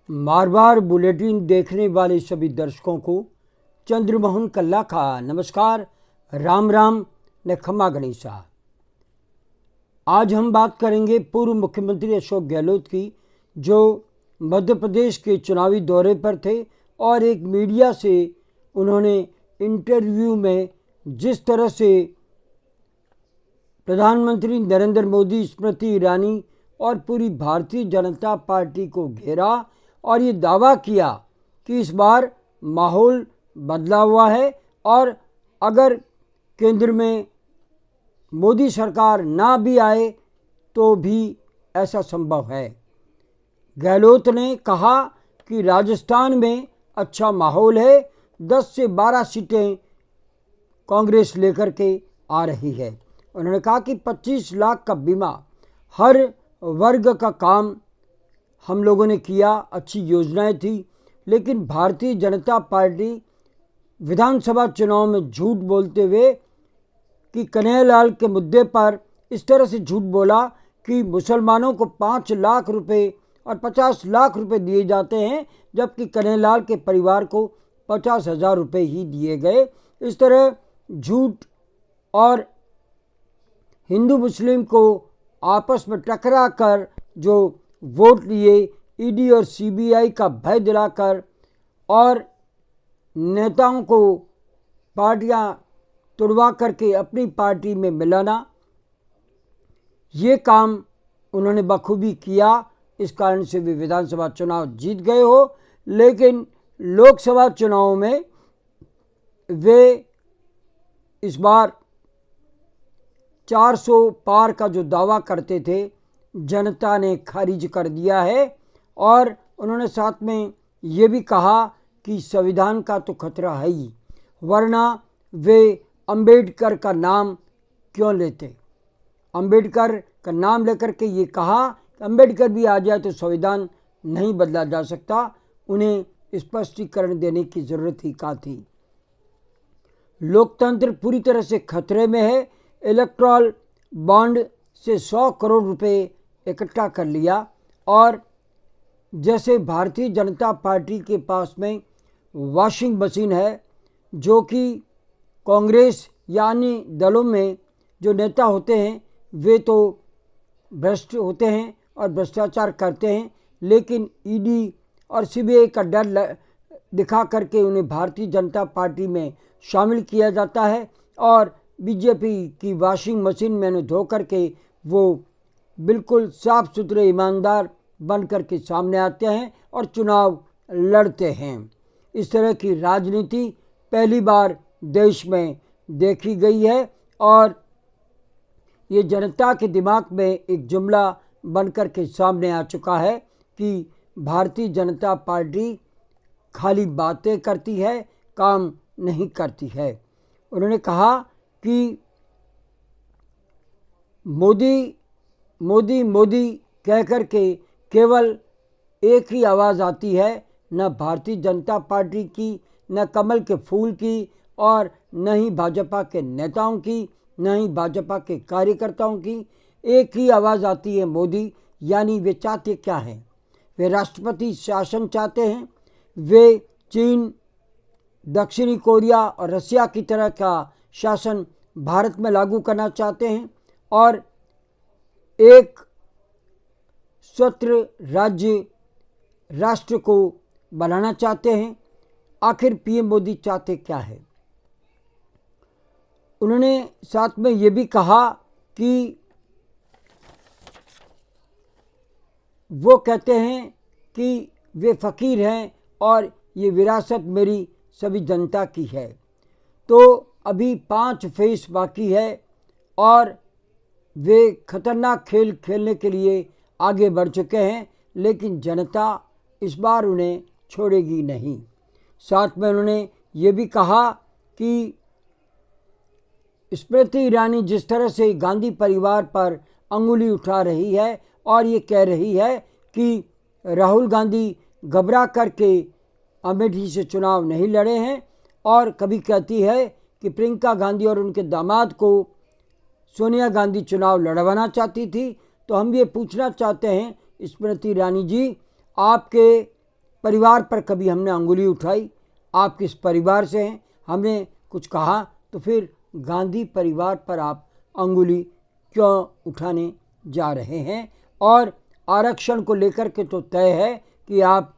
Marwar bulletin देखने वाले सभी दर्शकों को चंद्रमोहन कल्ला का नमस्कार, राम राम ने खम्मा गणेशा। आज हम बात करेंगे पूर्व मुख्यमंत्री अशोक गहलोत की, जो मध्य प्रदेश के चुनावी दौरे पर थे और एक मीडिया से उन्होंने इंटरव्यू में जिस तरह से प्रधानमंत्री नरेंद्र मोदी, स्मृति ईरानी और पूरी भारतीय जनता पार्टी को घेरा और ये दावा किया कि इस बार माहौल बदला हुआ है और अगर केंद्र में मोदी सरकार ना भी आए तो भी ऐसा संभव है। गहलोत ने कहा कि राजस्थान में अच्छा माहौल है, 10 से 12 सीटें कांग्रेस लेकर के आ रही है। उन्होंने कहा कि 25 लाख का बीमा, हर वर्ग का काम हम लोगों ने किया, अच्छी योजनाएं थी, लेकिन भारतीय जनता पार्टी विधानसभा चुनाव में झूठ बोलते हुए कि कन्हैयालाल के मुद्दे पर इस तरह से झूठ बोला कि मुसलमानों को 5 लाख रुपए और 50 लाख रुपए दिए जाते हैं, जबकि कन्हैयालाल के परिवार को 50,000 रुपये ही दिए गए। इस तरह झूठ और हिंदू मुस्लिम को आपस में टकरा कर जो वोट लिए, ईडी और सीबीआई का भय दिलाकर और नेताओं को पार्टियां तुड़वा करके अपनी पार्टी में मिलाना, ये काम उन्होंने बखूबी किया। इस कारण से वे विधानसभा चुनाव जीत गए हो, लेकिन लोकसभा चुनाव में वे इस बार 400 पार का जो दावा करते थे, जनता ने खारिज कर दिया है। और उन्होंने साथ में ये भी कहा कि संविधान का तो खतरा है ही, वरना वे अंबेडकर का नाम क्यों लेते। अंबेडकर का नाम लेकर के ये कहा कि अंबेडकर भी आ जाए तो संविधान नहीं बदला जा सकता। उन्हें स्पष्टीकरण देने की ज़रूरत ही क्या थी। लोकतंत्र पूरी तरह से खतरे में है। इलेक्ट्रल बॉन्ड से 100 करोड़ रुपए इकट्ठा कर लिया और जैसे भारतीय जनता पार्टी के पास में वॉशिंग मशीन है, जो कि कांग्रेस यानी दलों में जो नेता होते हैं वे तो भ्रष्ट होते हैं और भ्रष्टाचार करते हैं, लेकिन ईडी और सीबीआई का डर दिखा करके उन्हें भारतीय जनता पार्टी में शामिल किया जाता है और बीजेपी की वॉशिंग मशीन में उन्हें धो करके वो बिल्कुल साफ सुथरे ईमानदार बन करके सामने आते हैं और चुनाव लड़ते हैं। इस तरह की राजनीति पहली बार देश में देखी गई है और ये जनता के दिमाग में एक जुमला बन करके सामने आ चुका है कि भारतीय जनता पार्टी खाली बातें करती है, काम नहीं करती है। उन्होंने कहा कि मोदी मोदी मोदी कह कर के केवल एक ही आवाज़ आती है, न भारतीय जनता पार्टी की, न कमल के फूल की और न ही भाजपा के नेताओं की, न ही भाजपा के कार्यकर्ताओं की। एक ही आवाज़ आती है मोदी। यानी वे चाहते क्या हैं? वे राष्ट्रपति शासन चाहते हैं। वे चीन, दक्षिणी कोरिया और रसिया की तरह का शासन भारत में लागू करना चाहते हैं और एक स्वतंत्र राज्य राष्ट्र को बनाना चाहते हैं। आखिर पीएम मोदी चाहते क्या है? उन्होंने साथ में ये भी कहा कि वो कहते हैं कि वे फ़कीर हैं और ये विरासत मेरी सभी जनता की है। तो अभी 5 फेस बाकी है और वे खतरनाक खेल खेलने के लिए आगे बढ़ चुके हैं, लेकिन जनता इस बार उन्हें छोड़ेगी नहीं। साथ में उन्होंने ये भी कहा कि स्मृति ईरानी जिस तरह से गांधी परिवार पर अंगुली उठा रही है और ये कह रही है कि राहुल गांधी घबरा करके अमेठी से चुनाव नहीं लड़े हैं, और कभी कहती है कि प्रियंका गांधी और उनके दामाद को सोनिया गांधी चुनाव लड़वाना चाहती थी। तो हम ये पूछना चाहते हैं स्मृति ईरानी जी, आपके परिवार पर कभी हमने अंगुली उठाई? आप किस परिवार से हैं? हमने कुछ कहा तो फिर गांधी परिवार पर आप अंगुली क्यों उठाने जा रहे हैं? और आरक्षण को लेकर के तो तय है कि आप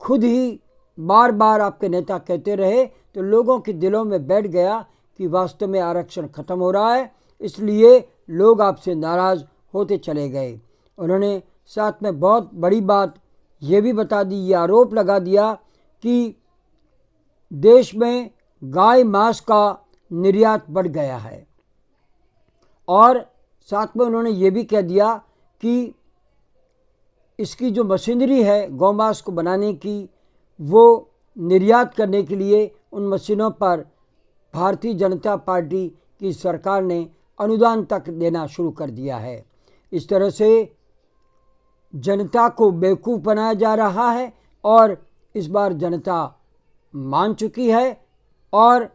खुद ही बार बार आपके नेता कहते रहे, तो लोगों के दिलों में बैठ गया कि वास्तव में आरक्षण खत्म हो रहा है, इसलिए लोग आपसे नाराज़ होते चले गए। उन्होंने साथ में बहुत बड़ी बात ये भी बता दी, ये आरोप लगा दिया कि देश में गाय मांस का निर्यात बढ़ गया है, और साथ में उन्होंने ये भी कह दिया कि इसकी जो मशीनरी है गौमांस को बनाने की, वो निर्यात करने के लिए उन मशीनों पर भारतीय जनता पार्टी की सरकार ने अनुदान तक देना शुरू कर दिया है। इस तरह से जनता को बेवकूफ़ बनाया जा रहा है, और इस बार जनता मान चुकी है। और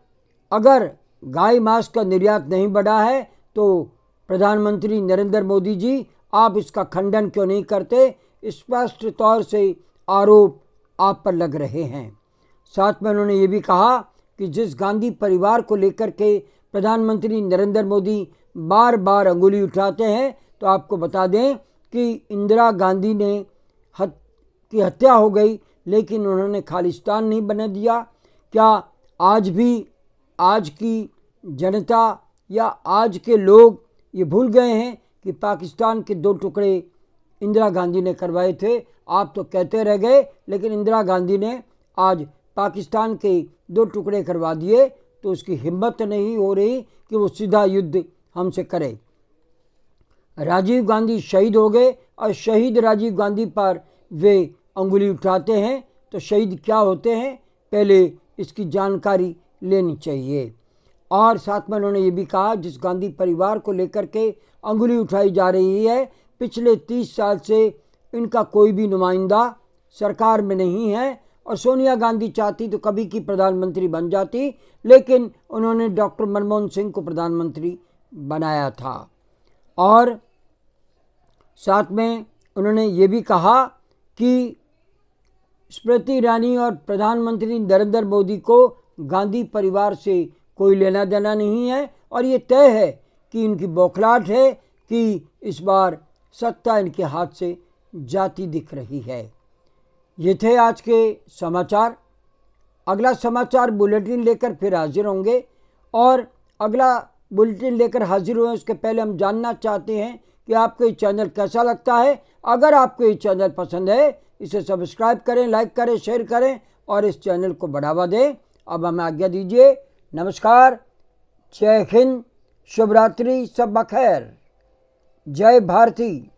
अगर गाय मांस का निर्यात नहीं बढ़ा है तो प्रधानमंत्री नरेंद्र मोदी जी, आप इसका खंडन क्यों नहीं करते? स्पष्ट तौर से आरोप आप पर लग रहे हैं। साथ में उन्होंने ये भी कहा कि जिस गांधी परिवार को लेकर के प्रधानमंत्री नरेंद्र मोदी बार बार अंगुली उठाते हैं, तो आपको बता दें कि इंदिरा गांधी की हत्या हो गई, लेकिन उन्होंने खालिस्तान नहीं बनने दिया। क्या आज भी आज की जनता या आज के लोग ये भूल गए हैं कि पाकिस्तान के 2 टुकड़े इंदिरा गांधी ने करवाए थे? आप तो कहते रह गए, लेकिन इंदिरा गांधी ने आज पाकिस्तान के 2 टुकड़े करवा दिए, तो उसकी हिम्मत नहीं हो रही कि वो सीधा युद्ध हमसे करे। राजीव गांधी शहीद हो गए, और शहीद राजीव गांधी पर वे अंगुली उठाते हैं, तो शहीद क्या होते हैं पहले इसकी जानकारी लेनी चाहिए। और साथ में उन्होंने ये भी कहा, जिस गांधी परिवार को लेकर के अंगुली उठाई जा रही है, पिछले 30 साल से इनका कोई भी नुमाइंदा सरकार में नहीं है, और सोनिया गांधी चाहती तो कभी की प्रधानमंत्री बन जाती, लेकिन उन्होंने डॉक्टर मनमोहन सिंह को प्रधानमंत्री बनाया था। और साथ में उन्होंने ये भी कहा कि स्मृति ईरानी और प्रधानमंत्री नरेंद्र मोदी को गांधी परिवार से कोई लेना देना नहीं है, और ये तय है कि इनकी बौखलाहट है कि इस बार सत्ता इनके हाथ से जाती दिख रही है। ये थे आज के समाचार। अगला समाचार बुलेटिन लेकर फिर हाजिर होंगे, और अगला बुलेटिन लेकर हाजिर हुए उसके पहले हम जानना चाहते हैं कि आपको ये चैनल कैसा लगता है। अगर आपको ये चैनल पसंद है, इसे सब्सक्राइब करें, लाइक करें, शेयर करें और इस चैनल को बढ़ावा दें। अब हमें आज्ञा दीजिए। नमस्कार, जय हिंद, शुभ रात्रि, सब बखैर, जय भारती।